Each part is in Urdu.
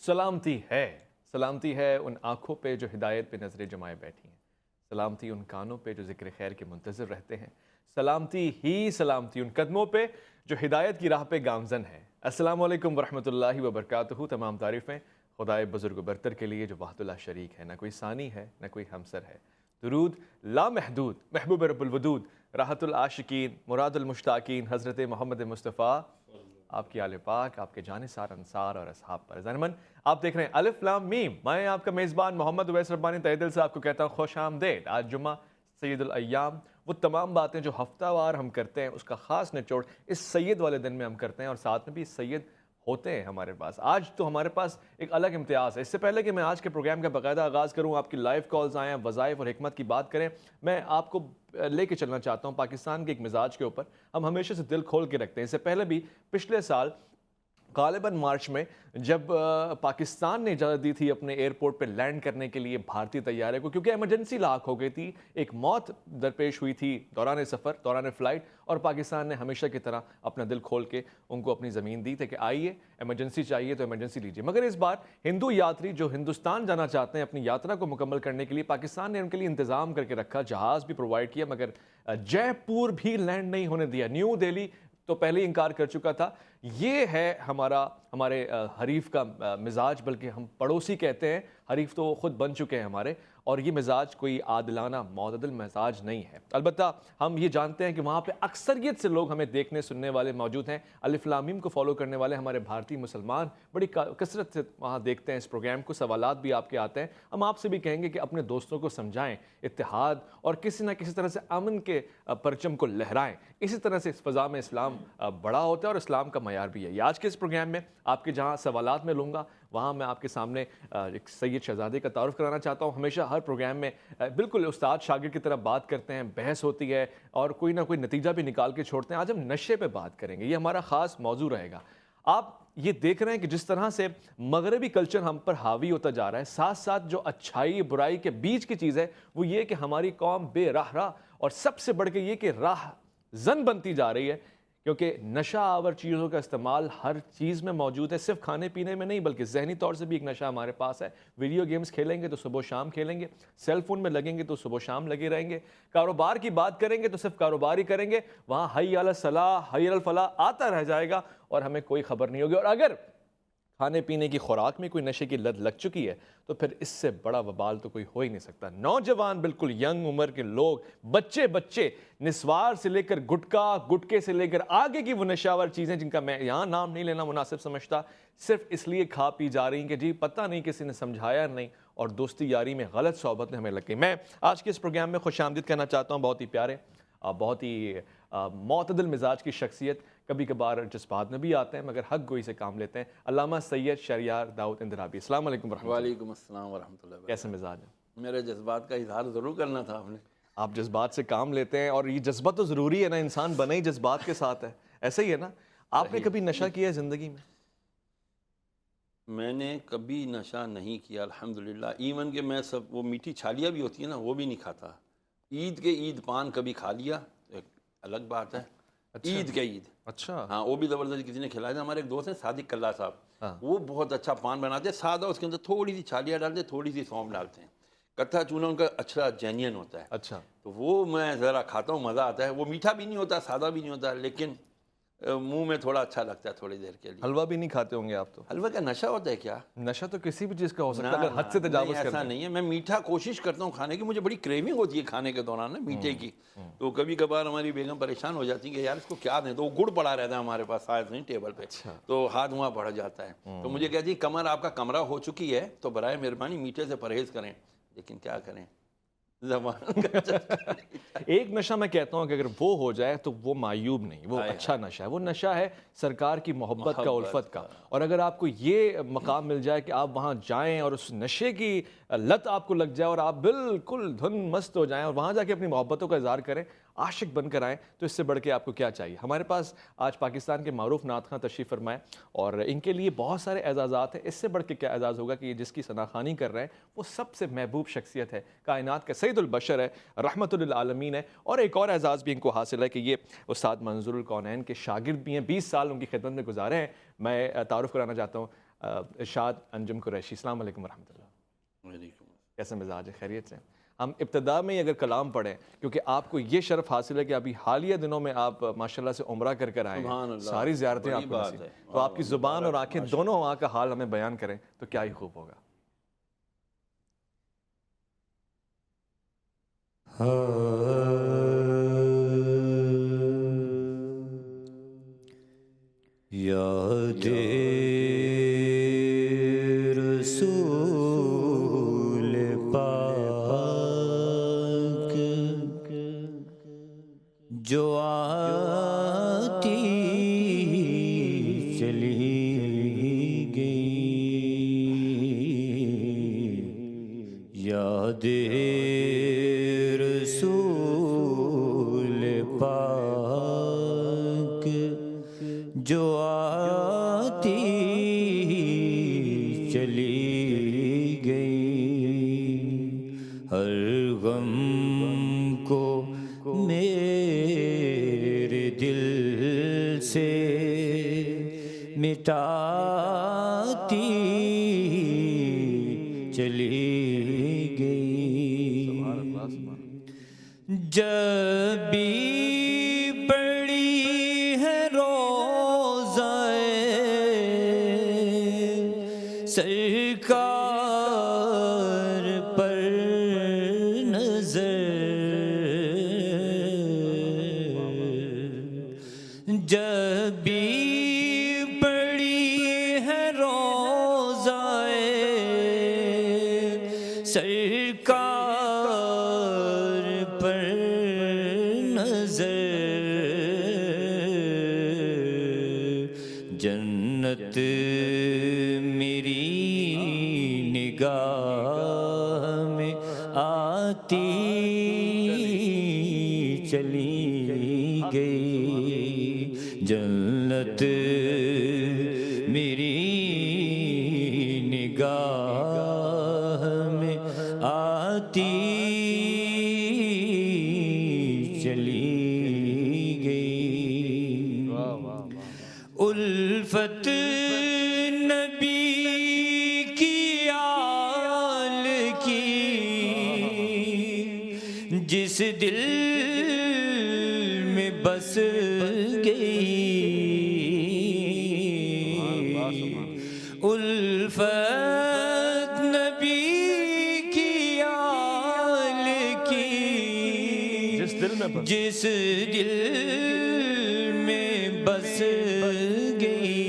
سلامتی ہے ان آنکھوں پہ جو ہدایت پہ نظریں جمائے بیٹھی ہیں، سلامتی ان کانوں پہ جو ذکر خیر کے منتظر رہتے ہیں، سلامتی ان قدموں پہ جو ہدایت کی راہ پہ گامزن ہے۔ السلام علیکم ورحمۃ اللہ وبرکاتہ۔ تمام تعریفیں خدائے بزرگ و برتر کے لیے جو وحدہ لا شریک ہے، نہ کوئی ثانی ہے نہ کوئی ہمسر ہے۔ درود لامحدود محبوب رب الودود، راحت العاشقین مراد المشتاقین حضرت محمد مصطفیٰ، آپ کی آل پاک، آپ کے جانثار انصار اور اصحاب پر۔ ضمن آپ دیکھ رہے ہیں الف لام میم، میں آپ کا میزبان محمد اویس ربانی تہہ دل سے آپ کو کہتا ہوں خوش آمدید۔ آج جمعہ سید الایام، وہ تمام باتیں جو ہفتہ وار ہم کرتے ہیں اس کا خاص نچوڑ اس سید والے دن میں ہم کرتے ہیں، اور ساتھ میں بھی سید ہوتے ہیں ہمارے پاس۔ آج تو ہمارے پاس ایک الگ امتیاز ہے۔ اس سے پہلے کہ میں آج کے پروگرام کا باقاعدہ آغاز کروں، آپ کی لائیو کالز آئیں، وظائف اور حکمت کی بات کریں، میں آپ کو لے کے چلنا چاہتا ہوں پاکستان کے ایک مزاج کے اوپر۔ ہم ہمیشہ سے دل کھول کے رکھتے ہیں۔ اس سے پہلے بھی پچھلے سال غالباً مارچ میں جب پاکستان نے اجازت دی تھی اپنے ایئرپورٹ پہ لینڈ کرنے کے لیے بھارتی طیارے کو، کیونکہ ایمرجنسی لاحق ہو گئی تھی، ایک موت درپیش ہوئی تھی دوران سفر، دوران فلائٹ، اور پاکستان نے ہمیشہ کی طرح اپنا دل کھول کے ان کو اپنی زمین دی تھی کہ آئیے، ایمرجنسی چاہیے تو ایمرجنسی لیجیے۔ مگر اس بار ہندو یاتری جو ہندوستان جانا چاہتے ہیں اپنی یاترا کو مکمل کرنے کے لیے، پاکستان نے ان کے لیے انتظام کر کے رکھا، جہاز بھی پرووائڈ کیا، مگر جے پور بھی لینڈ نہیں ہونے دیا۔ نیو دہلی تو پہلے ہی انکار کر چکا تھا۔ یہ ہے ہمارے حریف کا مزاج، بلکہ ہم پڑوسی کہتے ہیں، حریف تو خود بن چکے ہیں ہمارے، اور یہ مزاج کوئی عادلانہ معتدل مزاج نہیں ہے۔ البتہ ہم یہ جانتے ہیں کہ وہاں پہ اکثریت سے لوگ ہمیں دیکھنے سننے والے موجود ہیں، الف لام میم کو فالو کرنے والے ہمارے بھارتی مسلمان بڑی کثرت سے وہاں دیکھتے ہیں اس پروگرام کو، سوالات بھی آپ کے آتے ہیں۔ ہم آپ سے بھی کہیں گے کہ اپنے دوستوں کو سمجھائیں، اتحاد اور کسی نہ کسی طرح سے امن کے پرچم کو لہرائیں۔ اسی طرح سے اس فضا میں اسلام بڑا ہوتا ہے اور اسلام کا معیار بھی ہے۔ یہ آج کے اس پروگرام میں آپ کے جہاں سوالات میں لوں گا، وہاں میں آپ کے سامنے ایک سید شہزادے کا تعارف کرانا چاہتا ہوں۔ ہمیشہ ہر پروگرام میں بالکل استاد شاگرد کی طرح بات کرتے ہیں، بحث ہوتی ہے اور کوئی نہ کوئی نتیجہ بھی نکال کے چھوڑتے ہیں۔ آج ہم نشے پہ بات کریں گے، یہ ہمارا خاص موضوع رہے گا۔ آپ یہ دیکھ رہے ہیں کہ جس طرح سے مغربی کلچر ہم پر حاوی ہوتا جا رہا ہے، ساتھ ساتھ جو اچھائی برائی کے بیچ کی چیز ہے وہ یہ کہ ہماری قوم بے راہ اور سب سے بڑھ کے یہ کہ راہ زن بنتی جا رہی ہے، کیونکہ نشہ آور چیزوں کا استعمال ہر چیز میں موجود ہے، صرف کھانے پینے میں نہیں بلکہ ذہنی طور سے بھی ایک نشہ ہمارے پاس ہے۔ ویڈیو گیمز کھیلیں گے تو صبح و شام کھیلیں گے، سیل فون میں لگیں گے تو صبح و شام لگے رہیں گے، کاروبار کی بات کریں گے تو صرف کاروبار ہی کریں گے، وہاں حی علی الصلاح حی علی الفلاح آتا رہ جائے گا اور ہمیں کوئی خبر نہیں ہوگی۔ اور اگر کھانے پینے کی خوراک میں کوئی نشے کی لت لگ چکی ہے تو پھر اس سے بڑا وبال تو کوئی ہو ہی نہیں سکتا۔ نوجوان بالکل ینگ عمر کے لوگ، بچے نسوار سے لے کر گٹکے سے لے کر آگے کی وہ نشاور چیزیں جن کا میں یہاں نام نہیں لینا مناسب سمجھتا، صرف اس لیے کھا پی جا رہی ہیں کہ جی پتہ نہیں کسی نے سمجھایا نہیں، اور دوستی یاری میں غلط صحبت میں ہمیں لگ گئی۔ میں آج کے اس پروگرام میں خوش آمدید کہنا چاہتا ہوں بہت ہی پیارے، بہت ہی معتدل مزاج کی شخصیت، کبھی کبھار جذبات میں بھی آتے ہیں مگر حق گوئی سے کام لیتے ہیں، علامہ سید شہریار داؤد اندرابی۔ السلام علیکم ورحمۃ اللہ۔ وعلیکم السلام ورحمۃ اللہ۔ کیسے مزاج ہے؟ میرے جذبات کا اظہار ضرور کرنا تھا آپ نے۔ آپ جذبات سے کام لیتے ہیں، اور یہ جذبہ تو ضروری ہے نا، انسان بنے ہی جذبات کے ساتھ ہے، ایسا ہی ہے نا۔ آپ نے کبھی نشہ کیا ہے زندگی میں؟ میں نے کبھی نشہ نہیں کیا الحمدللہ، ایون کہ میں وہ میٹھی چھالیاں بھی ہوتی ہیں نا وہ بھی نہیں کھاتا۔ عید پان کبھی کھا لیا، ایک الگ بات ہے۔ عید کے عید، اچھا ہاں، وہ بھی زبردستی کسی نے کھلایا تھا۔ ہمارے ایک دوست ہیں صادق کلہ صاحب، وہ بہت اچھا پان بناتے ہیں، سادہ، اس کے اندر تھوڑی سی چھالیاں ڈالتے ہیں، تھوڑی سی سونف ڈالتے ہیں، کتھا چونا ان کا اچھا جینین ہوتا ہے۔ اچھا، تو وہ میں ذرا کھاتا ہوں، مزہ آتا ہے۔ وہ میٹھا بھی نہیں ہوتا، سادہ بھی نہیں ہوتا، لیکن منہ میں تھوڑا اچھا لگتا ہے تھوڑی دیر کے لیے۔ حلوہ بھی نہیں کھاتے ہوں گے آپ تو؟ حلوہ کا نشہ ہوتا ہے کیا؟ نشہ تو کسی بھی چیز کا ہو سکتا ہے اگر حد سے تجاوز کرتے ہیں۔ ایسا نہیں ہے، میں میٹھا کوشش کرتا ہوں کھانے کی، مجھے بڑی کریونگ ہوتی ہے کھانے کے دوران نا میٹھے کی، تو کبھی کبھار ہماری بیگم پریشان ہو جاتی ہے کہ یار اس کو کیا دیں، تو وہ گڑ پڑا رہتا ہے ہمارے پاس سائز نہیں ٹیبل پہ، تو ہاتھ وہاں بڑھ جاتا ہے، تو مجھے کہتی ہے کمر آپ کا کمرہ ہو چکی ہے تو برائے مہربانی میٹھے سے پرہیز کریں، لیکن کیا کریں زبان ایک نشہ میں کہتا ہوں کہ اگر وہ ہو جائے تو وہ معیوب نہیں، وہ اچھا نشہ ہے، وہ نشہ ہے سرکار کی محبت کا، الفت کا۔ اور اگر آپ کو یہ مقام مل جائے کہ آپ وہاں جائیں اور اس نشے کی لت آپ کو لگ جائے اور آپ بالکل دھن مست ہو جائیں اور وہاں جا کے اپنی محبتوں کا اظہار کریں، عاشق بن کر آئیں، تو اس سے بڑھ کے آپ کو کیا چاہیے۔ ہمارے پاس آج پاکستان کے معروف نعت خواں تشریف فرمائے اور ان کے لیے بہت سارے اعزازات ہیں، اس سے بڑھ کے کیا اعزاز ہوگا کہ یہ جس کی ثناخوانی کر رہے ہیں وہ سب سے محبوب شخصیت ہے، کائنات کا سید البشر ہے، رحمت للعالمین ہے۔ اور ایک اور اعزاز بھی ان کو حاصل ہے کہ یہ استاد منظور الکونین کے شاگرد بھی ہیں، 20 سال ان کی خدمت میں گزارے ہیں۔ میں تعارف کرانا چاہتا ہوں ارشاد انجم قریشی، السلام علیکم ورحمۃ اللہ، وعلیکم کیسے مزاج ہے؟ خیریت سے؟ ہم ابتدا میں ہی اگر کلام پڑھیں، کیونکہ آپ کو یہ شرف حاصل ہے کہ ابھی حالیہ دنوں میں آپ ماشاءاللہ سے عمرہ کر کر آئے سبحان ہیں، اللہ، ساری زیارتیں آپ بڑی کو بات نصیب، ہے۔ تو آپ کی زبان اور آنکھیں دونوں وہاں کا حال ہمیں بیان کریں تو کیا ہی خوب ہوگا۔ یاد رسول پاک جو آتی چلی گئی، یاد رسول پاک جو آتی چلی گئی، ہر غم کو میرے دل سے مٹاتی چلی گئی، جب بھی پڑی ہے سرکار پر نظر، جب بھی پڑی ہے روضۂ سرکار پر نظر، جنت میری نگاہ میں آتی چلی گئی، جنت میری نگاہ میں آتی چلی گئی، الفت نبی کی آل کی جس دل میں بس گئی، الفت نبی کی آل کی جس دل میں بس گئی،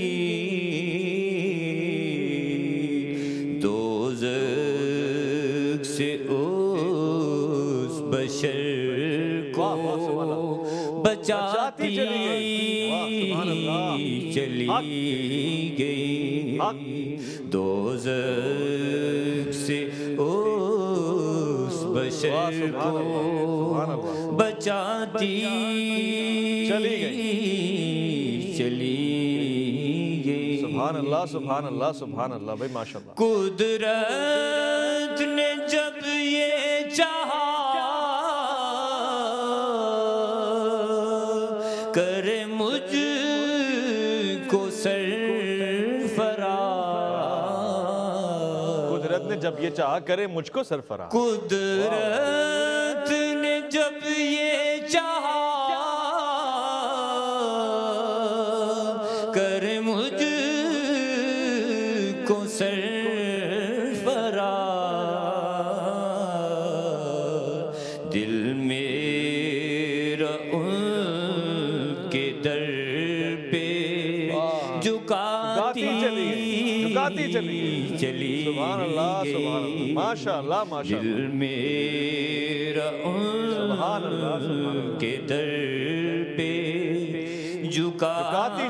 دوزخ سے اس بشر کو بچاتی چلی گئی، دوزخ سے اس بشر کو بچاتی چلی گئی، سبحان اللہ سبحان اللہ سبحان اللہ، بھائی ماشاء اللہ۔ قدرت نے جب یہ چاہا کرے مجھ کو سرفراز، قدرت نے جب یہ چاہا کرے مجھ کو سرفراز، قدرت نے جب یہ چاہا کرے مجھ کو سرفراز، دل میرا ان کے در پہ جھکاتی چلی سبحان اللہ سبحان اللہ، ماشاء اللہ ماشاء دل اللہ، میرا ان کے در پہ جھکاتی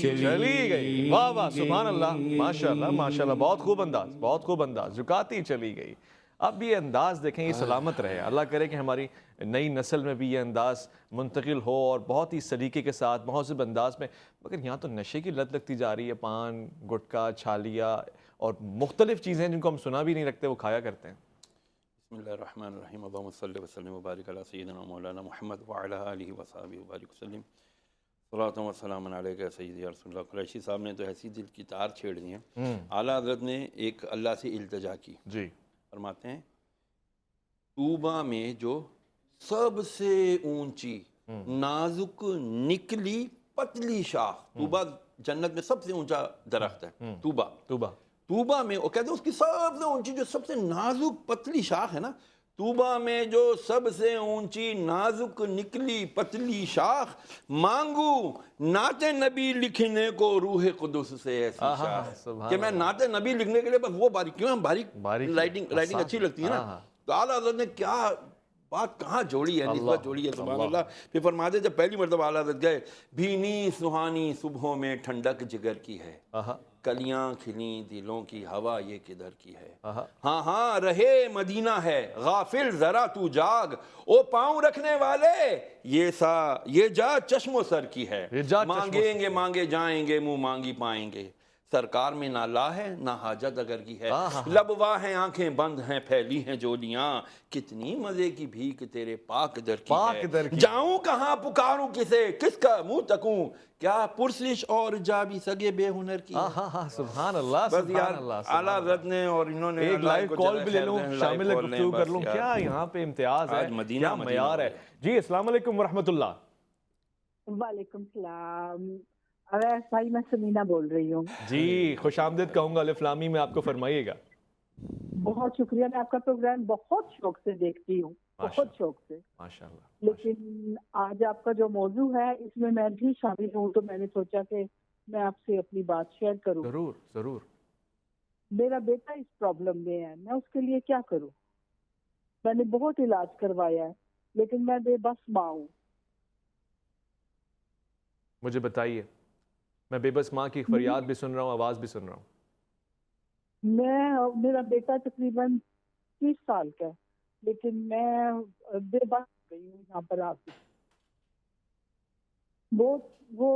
چلی گئی، واہ واہ سبحان اللہ ماشاء اللہ ماشاء اللہ، بہت خوب انداز، بہت خوب انداز، جھکاتی چلی گئی۔ اب یہ انداز دیکھیں، یہ سلامت رہے، اللہ کرے کہ ہماری نئی نسل میں بھی یہ انداز منتقل ہو اور بہت ہی سلیقے کے ساتھ مہذب انداز میں، مگر یہاں تو نشے کی لت لگتی جا رہی ہے، پان، گٹکا، چھالیا اور مختلف چیزیں جن کو ہم سنا بھی نہیں رکھتے وہ کھایا کرتے ہیں۔ بسم اللہ الرحمن الرحیم، اللہم صلی وسلم وبارک علی سیدنا مولانا محمد وعلی آلہ وصحبہ وبارک وسلم۔ صلاۃ و سلام علیکہ سیدی یا رسول اللہ. قریشی صاحب نے تو ایسی دل کی تار چھیڑ دی ہیں. اعلیٰ حضرت نے ایک اللہ سے التجا کی. جی فرماتے ہیں طوبہ میں جو سب سے اونچی نازک نکلی پتلی شاخ، طوبہ جنت میں سب سے اونچا درخت ہے طوبہ. طوبہ میں وہ کہتے ہیں اس کی سب سے اونچی جو سب سے نازک پتلی شاخ ہے نا، طوبہ میں جو سب سے اونچی نازک نکلی پتلی شاخ، مانگو نعت نبی لکھنے کو روح قدس سے ایسی شاخ کہ میں نعت نبی لکھنے کے لیے بس وہ باریک، کیوں باریک رائٹنگ اچھی لگتی ہے نا. تو اعلیٰ حضرت نے کیا بات کہاں جوڑی ہے، نسبت جوڑی ہے. سبحان اللہ. پھر فرماتے جب پہلی مرتبہ اعلیٰ حضرت گئے، بھینی سہانی صبحوں میں ٹھنڈک جگر کی ہے، کلیاں کھلیں دلوں کی ہوا یہ کدھر کی ہے. ہاں ہاں رہے مدینہ ہے غافل ذرا تو جاگ، او پاؤں رکھنے والے یہ جا چشم و سر کی ہے. مانگیں گے مانگے جائیں گے منہ مانگی پائیں گے، سرکار میں نہ لا ہے نہ حاجت اگر کی ہے. لب واہ ہیں آنکھیں بند ہیں پھیلی ہیں جولیاں، کتنی مزے کی بھیک تیرے پاک در کی ہے. جاؤں کہاں پکاروں کسے کس کا منہ تکوں، کیا پرسش اور جا بھی سگے بے ہنر کی. سبحان اللہ بس یار اعلیٰ حضرت نے اور انہوں نے ایک لائیو کال بھی لے لوں، شامل گفتگو کر لوں. کیا یہاں پہ امتیاز ہے، کیا معیار ہے. جی السلام علیکم ورحمۃ اللہ. وعلیکم السلام. اویس بھائی میں سمینا بول رہی ہوں. جی خوش آمدید کہوں گا الف لام میم میں آپ کو، فرمائیے گا. بہت شکریہ. میں آپ کا پروگرام بہت شوق سے دیکھتی ہوں، بہت شوق سے. ماشاءاللہ. لیکن آج آپ کا جو موضوع ہے اس میں میں بھی شامل ہوں، تو میں نے سوچا کہ میں آپ سے اپنی بات شیئر کروں. ضرور ضرور. میرا بیٹا اس پرابلم میں ہے، میں اس کے لیے کیا کروں؟ میں نے بہت علاج کروایا ہے لیکن میں بے بس ماں ہوں. مجھے بتائیے. میں بے بس ماں کی فریاد بھی سن رہا ہوں، آواز بھی سن رہا ہوں. میرا بیٹا تقریباً 30 سال کا ہے لیکن میں بے بس گئی ہوں یہاں پر آ کے. وہ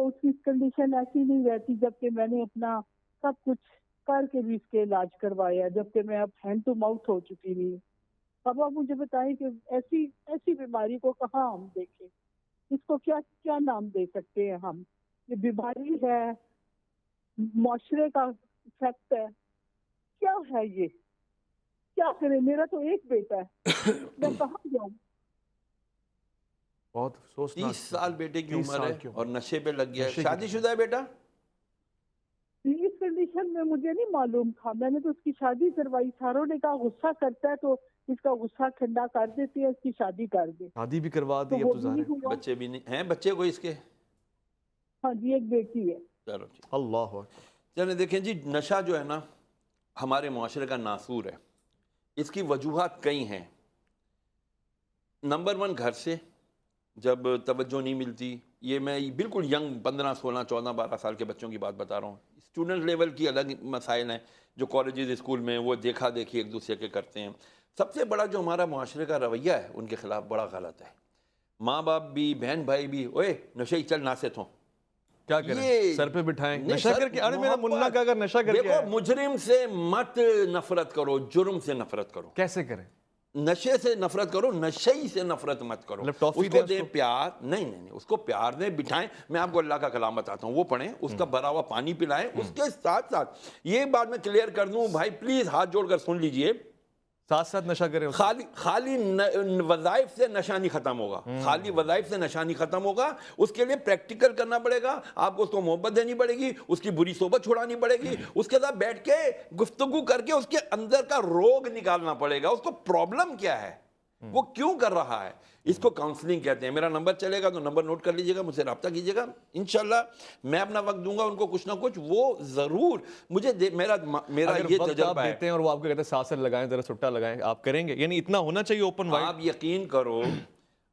اس کی کنڈیشن ایسی نہیں رہتی جبکہ میں نے اپنا سب کچھ کر کے بھی اس کے علاج کروایا، جبکہ میں اب ہینڈ ٹو ماؤتھ ہو چکی نہیں. اب آپ مجھے بتائیں کہ ایسی بیماری کو کہاں ہم دیکھیں، اس کو کیا نام دے سکتے ہیں ہم؟ یہ بیماری ہے، معاشرے کا افیکٹ ہے، کیا ہے یہ؟ کیا کریں؟ میرا تو ایک بیٹا ہے، میں کہاں جاؤں؟ بہت افسوسناک. 30 سال بیٹے کی عمر ہے اور نشے پہ لگ گیا. شادی شدہ ہے بیٹا؟ اس کنڈیشن میں مجھے نہیں معلوم تھا. میں نے تو اس کی شادی کروائی. ساروں نے کہا غصہ کرتا ہے تو اس کا غصہ ٹھنڈا کر دیتے ہیں، اس کی شادی کر دے. شادی بھی کروا دی. اب تو ظاہر بچے بھی نہیں ہیں. بچے کوئی اس کے؟ ہاں جی ایک بیٹی ہے. چلو اللہ اکبر. چلیں دیکھیں جی، نشہ جو ہے نا ہمارے معاشرے کا ناسور ہے. اس کی وجوہات کئی ہیں. نمبر 1 گھر سے جب توجہ نہیں ملتی. یہ میں بالکل ینگ 15 16 14 12 سال کے بچوں کی بات بتا رہا ہوں. اسٹوڈنٹ لیول کی الگ مسائل ہیں جو کالجز اسکول میں وہ دیکھا دیکھی ایک دوسرے کے کرتے ہیں. سب سے بڑا جو ہمارا معاشرے کا رویہ ہے ان کے خلاف بڑا غلط ہے. ماں باپ بھی بہن بھائی بھی، اوے نشے ہی چل ناسے تھوں، کیا کریں؟ سر پہ بٹھائیں نشہ کر کے. ارے میرا منا کا اگر نشہ کر کے دیکھو، مجرم سے مت نفرت کرو، جرم سے نفرت کرو. کیسے کریں؟ نشے سے نفرت کرو، نشئی سے نفرت مت کرو. اس کو دیں پیار، نہیں اس کو پیار دیں، بٹھائیں. میں آپ کو اللہ کا کلام بتاتا ہوں، وہ پڑھیں، اس کا بھرا ہوا پانی پلائیں. اس کے ساتھ ساتھ یہ بات میں کلیئر کر دوں بھائی، پلیز ہاتھ جوڑ کر سن لیجئے، ساتھ ساتھ نشہ کریں. خالی وظائف سے نشہ نہیں ختم ہوگا. خالی وظائف سے نشہ نہیں ختم ہوگا. اس کے لیے پریکٹیکل کرنا پڑے گا. آپ کو اس کو محبت دینی پڑے گی، اس کی بری صحبت چھڑانی پڑے گی، اس کے ساتھ بیٹھ کے گفتگو کر کے اس کے اندر کا روگ نکالنا پڑے گا. اس کو پرابلم کیا ہے، وہ کیوں کر رہا ہے. اس کو کاؤنسلنگ کہتے ہیں. میرا نمبر چلے گا تو نمبر نوٹ کر لیجئے گا، مجھ سے رابطہ کیجئے گا. انشاءاللہ میں اپنا وقت دوں گا ان کو کچھ نہ کچھ. وہ ضرور مجھے میرا یہ تجربہ ہے. دیتے ہیں اور وہ آپ کو کہتے ہیں ساتھ ساتھ لگائیں، ذرا سٹا لگائیں، آپ کریں گے؟ یعنی اتنا ہونا چاہیے اوپن وائڈ. آپ یقین کرو،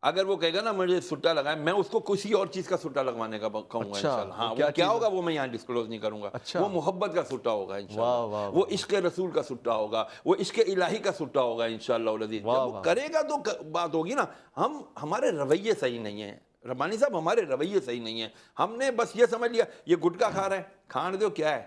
اگر وہ کہے گا نا مجھے سٹا لگائیں، میں اس کو کسی اور چیز کا سٹا لگوانے کا کہوں گا انشاءاللہ. ہاں وہ کیا ہوگا وہ میں یہاں ڈسکلوز نہیں کروں گا. وہ محبت کا سٹا ہوگا انشاءاللہ، وہ عشق رسول کا سٹا ہوگا، وہ عشق الہی کا سٹا ہوگا انشاءاللہ العزیز. جب وہ کرے گا تو بات ہوگی نا. ہمارے رویے صحیح نہیں ہیں ربانی صاحب، ہمارے رویے صحیح نہیں ہیں. ہم نے بس یہ سمجھ لیا یہ گٹکا کھا رہا ہے، کھان دو کیا ہے.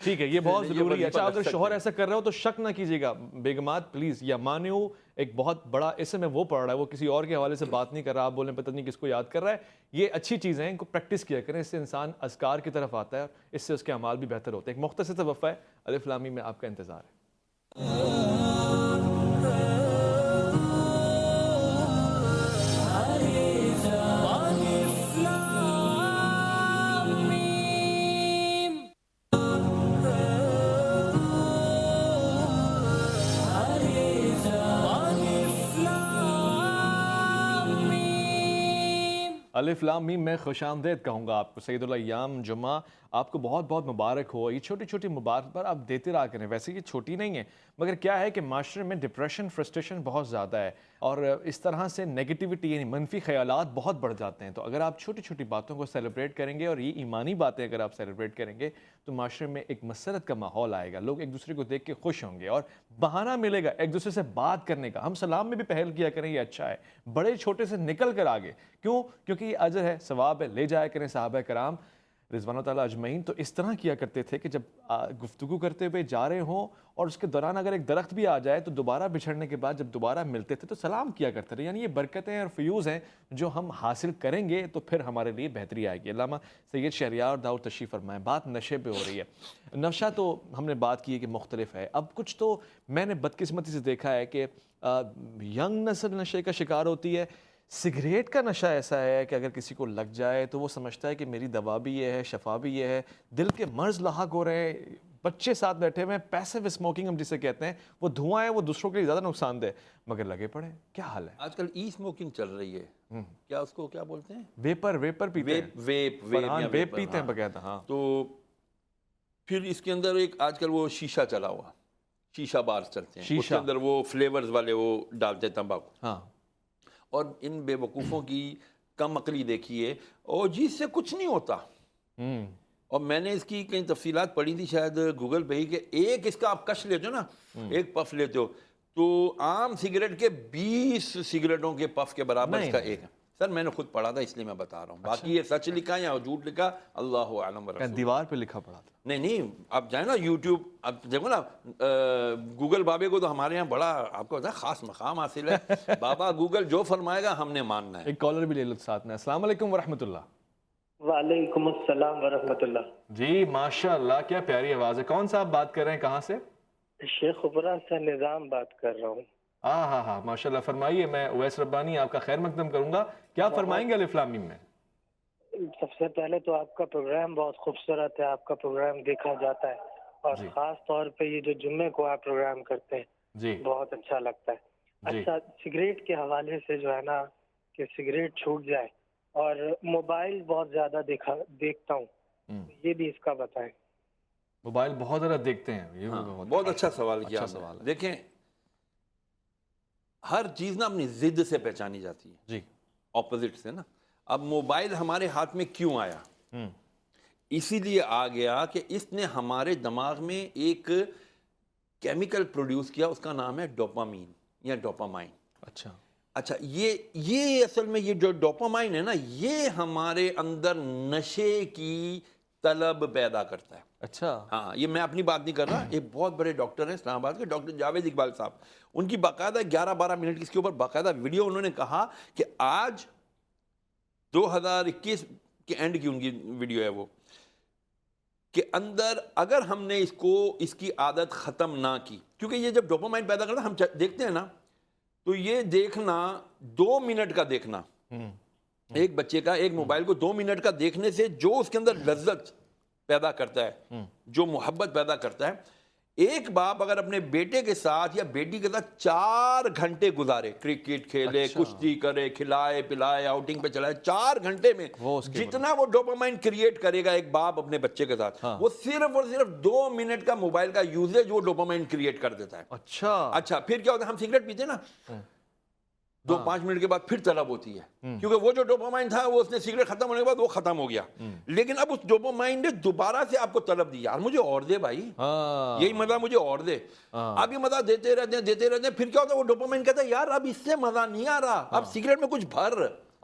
ٹھیک ہے، یہ بہت یہ ضروری ہے. وظیفہ اچھا رکھ اگر سکتے شوہر ہیں. ایسا کر رہا ہو تو شک نہ کیجیے گا بیگمات پلیز. یا مانیو ایک بہت بڑا اس میں وہ پڑھ رہا ہے، وہ کسی اور کے حوالے سے بات نہیں کر رہا، آپ بولیں پتہ نہیں کس کو یاد کر رہا ہے. یہ اچھی چیز ہے، ان کو پریکٹس کیا کریں، اس سے انسان اذکار کی طرف آتا ہے، اس سے اس کے اعمال بھی بہتر ہوتے ہیں. ایک مختصر سا وقفہ ہے، الف لام میم میں آپ کا انتظار ہے. الف لام میم میں خوش آمدید کہوں گا آپ کو. سید الایام جمعہ آپ کو بہت بہت مبارک ہو. یہ چھوٹی چھوٹی مبارک پر آپ دیتے رہا کریں. ویسے یہ چھوٹی نہیں ہے، مگر کیا ہے کہ معاشرے میں ڈپریشن فرسٹریشن بہت زیادہ ہے، اور اس طرح سے نیگیٹیوٹی یعنی منفی خیالات بہت بڑھ جاتے ہیں. تو اگر آپ چھوٹی چھوٹی باتوں کو سیلیبریٹ کریں گے، اور یہ ایمانی باتیں اگر آپ سیلیبریٹ کریں گے، تو معاشرے میں ایک مسرت کا ماحول آئے گا. لوگ ایک دوسرے کو دیکھ کے خوش ہوں گے، اور بہانہ ملے گا ایک دوسرے سے بات کرنے کا. ہم سلام میں بھی پہل کیا کریں، یہ اچھا ہے، بڑے چھوٹے سے نکل کر آگے. کیوں؟ کیونکہ یہ اجر ہے، ثواب ہے. لے جایا کریں صحابہ کرام رضوان اللہ تعالیٰ اجمعین تو اس طرح کیا کرتے تھے کہ جب گفتگو کرتے ہوئے جا رہے ہوں اور اس کے دوران اگر ایک درخت بھی آ جائے تو دوبارہ بچھڑنے کے بعد جب دوبارہ ملتے تھے تو سلام کیا کرتے رہے. یعنی یہ برکتیں اور فیوز ہیں جو ہم حاصل کریں گے تو پھر ہمارے لیے بہتری آئے گی. علامہ سید شہریار داؤد تشریف فرمائیں. بات نشے پہ ہو رہی ہے. نشہ تو ہم نے بات کی ہے کہ مختلف ہے. اب کچھ تو میں نے بدقسمتی سے دیکھا ہے کہ ینگ نسل نشے کا شکار ہوتی ہے. سگریٹ کا نشہ ایسا ہے کہ اگر کسی کو لگ جائے تو وہ سمجھتا ہے کہ میری دوا بھی یہ ہے، شفا بھی یہ ہے. دل کے مرض لاحق ہو رہے ہیں، بچے ساتھ بیٹھے ہوئے ہیں، پیسو اسموکنگ ہم جسے کہتے ہیں. وہ دھواں ہے، وہ دوسروں کے لیے زیادہ نقصان دہ، مگر لگے پڑے. کیا حال ہے؟ آج کل ای اسموکنگ چل رہی ہے، کیا اس کو کیا بولتے ہیں؟ ویپر پیتے ہیں. فرحان ویپ پیتے ہیں باقاعدہ. ہاں تو پھر اس کے اندر ایک آج کل وہ شیشہ چلا ہوا، شیشہ بار چلتے ہیں، اس کے اندر وہ فلیورز والے وہ ڈالتے ہیں تمباکو. ہاں. اور ان بے وقوفوں کی کم عقلی دیکھیے، اور جس سے کچھ نہیں ہوتا. اور میں نے اس کی کئی تفصیلات پڑھی تھی شاید گوگل پہ ہی، کہ ایک اس کا آپ کش لیتے ہو نا، ایک پف لیتے ہو تو عام سگریٹ کے 20 سگریٹوں کے پف کے برابر اس کا ایک ہے. سر میں نے خود پڑھا تھا اس لیے میں بتا رہا ہوں. باقی یہ سچ لکھا یا جھوٹ لکھا اللہ اعلم ورسولہ. دیوار پہ لکھا پڑا تھا. نہیں آپ جائیں نا یوٹیوب، آپ دیکھو نا گوگل بابے کو تو ہمارے یہاں بڑا آپ کو خاص مقام حاصل ہے. بابا گوگل جو فرمائے گا ہم نے ماننا ہے. ایک کالر بھی لے لو ساتھ میں. السلام علیکم ورحمۃ اللہ. وعلیکم السلام ورحمۃ اللہ. جی ماشاء اللہ کیا پیاری آواز ہے. کون سا آپ بات کر رہے ہیں، کہاں سے؟ شیخ عبرہ سے نظام بات کر رہا ہوں. ہاں ماشاء اللہ. فرمائیے. میں اویس ربانی آپ کا خیر مقدم کروں گا. کیا فرمائیں گے الف لام میم میں؟ سب سے پہلے تو آپ کا پروگرام بہت خوبصورت ہے، آپ کا پروگرام دیکھا جاتا ہے، اور خاص طور پہ یہ جو جمعے کو آپ پروگرام کرتے ہیں بہت اچھا لگتا ہے. اچھا سگریٹ کے حوالے سے جو ہے نا کہ سگریٹ چھوٹ جائے، اور موبائل بہت زیادہ دیکھتا ہوں، یہ بھی اس کا بتائیں. موبائل بہت زیادہ دیکھتے ہیں، یہ بہت اچھا سوال کیا. دیکھیں ہر چیز نا اپنی ضد سے پہچانی جاتی ہے، جی اپوزٹ سے نا. اب موبائل ہمارے ہاتھ میں کیوں آیا؟ اسی لیے آ گیا کہ اس نے ہمارے دماغ میں ایک کیمیکل پروڈیوس کیا، اس کا نام ہے ڈوپامین یا ڈوپامائن. اچھا یہ اصل میں یہ جو ڈوپامائن ہے نا، یہ ہمارے اندر نشے کی طلب پیدا کرتا ہے. اچھا ہاں یہ میں اپنی بات نہیں کر رہا، ایک بہت بڑے ڈاکٹر ہیں اسلام آباد کے، ڈاکٹر جاوید اقبال صاحب، ان کی باقاعدہ 11-12 منٹ اس کے اوپر باقاعدہ ویڈیو. انہوں نے کہا کہ آج 2021 کے اینڈ کی ان کی ویڈیو ہے وہ، کہ اندر اگر ہم نے اس کی عادت ختم نہ کی، کیونکہ یہ جب ڈوپامائن پیدا کرتا ہم دیکھتے ہیں نا، تو یہ دیکھنا 2 منٹ کا دیکھنا ایک بچے کا، ایک موبائل کو 2 منٹ کا دیکھنے سے جو اس کے اندر لذت پیدا کرتا ہے، جو محبت پیدا کرتا ہے. ایک باپ اگر اپنے بیٹے کے ساتھ یا بیٹی کے ساتھ 4 گھنٹے گزارے، کرکٹ کھیلے، کشتی کرے، کھلائے پلائے، آؤٹنگ پہ چلائے، 4 گھنٹے میں جتنا وہ ڈوپامائن کریٹ کرے گا ایک باپ اپنے بچے کے ساتھ، وہ صرف اور صرف 2 منٹ کا موبائل کا یوزیج وہ ڈوپامائن کریٹ کر دیتا ہے. اچھا پھر کیا ہوتا ہے؟ ہم سگریٹ پیتے نا، 2-5 منٹ کے بعد پھر طلب ہوتی ہے، کیونکہ وہ جو ڈوپامائن تھا وہ اس نے سگریٹ ختم ہونے کے بعد وہ ختم ہو گیا. لیکن اب اس ڈوپامائن نے دوبارہ سے آپ کو طلب دی، یار مجھے اور دے بھائی، یہی مزہ مجھے اور دے. اب یہ مزہ دیتے رہتے ہیں. پھر کیا ہوتا ہے؟ وہ ڈوپامائن کہتا ہے یار اب اس سے مزہ نہیں آ رہا، اب سگریٹ میں کچھ بھر،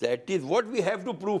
That is what we have to prove.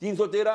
313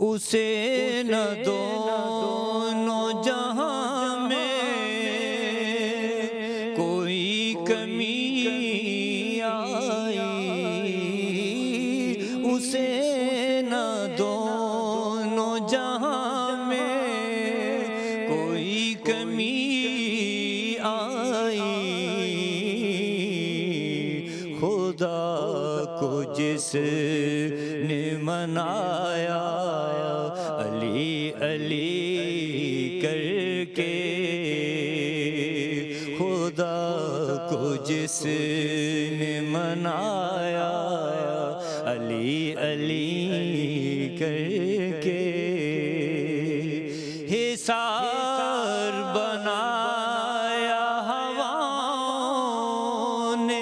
اسے نہ دونوں جہاں میں کوئی کمی آئی، اسے نہ دونوں جہاں میں کوئی کمی آئی، خدا کو جس نے منایا علی علی کر کے، خدا کو جس نے منایا علی علی کر کے، حصار بنایا ہواؤں نے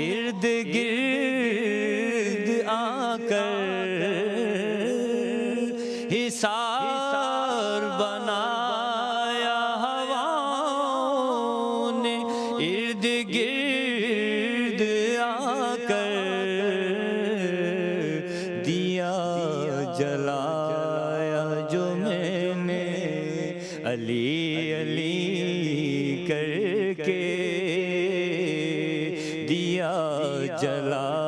ارد گرد آ کر، حصار بنایا ہواؤں نے ارد گرد آ کر، دیا جلایا جو میں نے علی علی کر کے، دیا جلایا